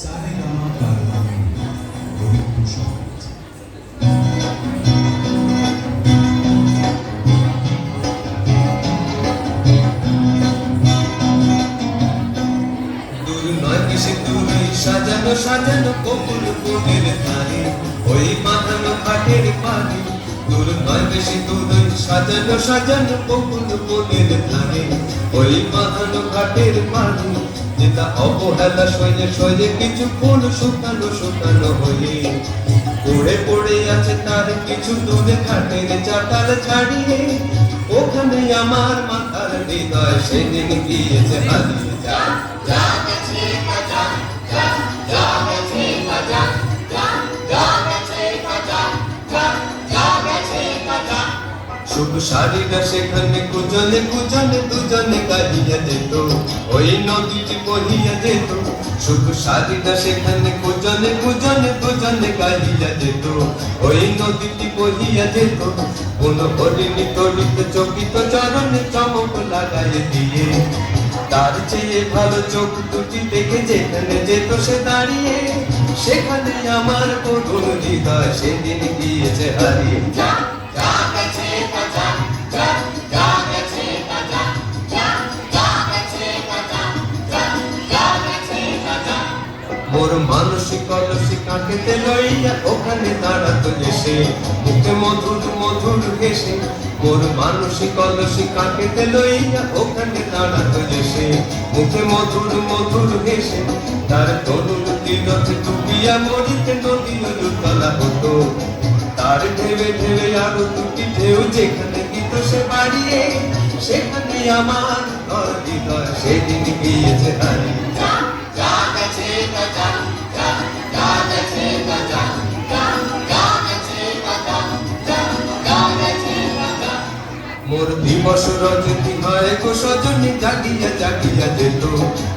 সারেগামা কারবানি রবীন্দ্রসঙ্গীত। দূর নয় বেশি দূরে সাজানো সাজানো কপুর কোণের ধারে ওই বাঁধানো ঘাটের পানি। দূর নয় বেশি দূরে সাজানো সাজানো কপুর কোণের ধারে ওই বাঁধানো ঘাটের পানি। যেটা অবহেলা সইলে সইলে কিছু ফুল শুকানো শুকানো হয়ে পড়ে পড়ে আছে তার কিছু দূরে ঘাটের চাটাল ছাড়িয়ে। ওখানে আমার মাথার হৃদয় সেদিন গিয়েছে হারিয়ে। যা শুধু শাড়িটা সেখানে কুজনে কুজনে দুজনে গাইয়া যেত ওই নদীটি বহিয়া যেত। শুধু শাড়িটা সেখানে কুজনে কুজনে দুজনে গাইয়া যেত ওই নদীটি বহিয়া যেত। কোন হরিণী তড়িত চকিত চরণে চমক লাগাই দিয়ে তার চেয়ে ভালো চোখ দুটি দেখে যেখানে যেত সে দাঁড়িয়ে। সেখানে আমার করুণ হৃদয় সেদিন গিয়েছে হারিয়ে। মোর মানসিক অলসি কাঁকেতে লইয়া ওখানে দাঁড়াতো এসে মুখে মধুর মধুর হেসে। মোর মানসিক অলসি কাঁকেতে লইয়া ওখানে দাঁড়াতো এসে মুখে মধুর মধুর হেসে। তার তরুণ তীরথে ডুবিয়া মরিতে নদী উতলা হতো। তার ঢেবে ঢেবে আরো দুটি ঢেউ যেখানে দিত সে বাড়িয়ে। সেখানে আমার হৃদয় সেদিন গিয়েছে হারিয়ে। মোর দিবস রজনী হয় গো সজনী জাগিয়া জাগিয়া যেত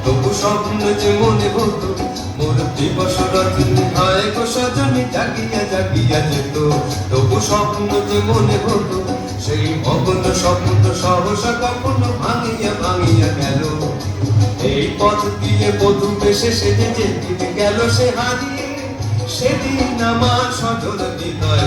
তবু স্বপ্ন যে মনে হতো। মোর দিবস রজনী হয় গো সজনী জাগিয়া জাগিয়া যেত তবু স্বপ্ন যে মনে হতো। সেই মগ্ন স্বপ্ন সহসা কখনো ভাঙিয়া ভাঙিয়া গেল। এই পথ দিয়ে বধূ বেশে সেজে যেদিন গেল সে হারিয়ে। সেদিন আমার সজল হৃদয়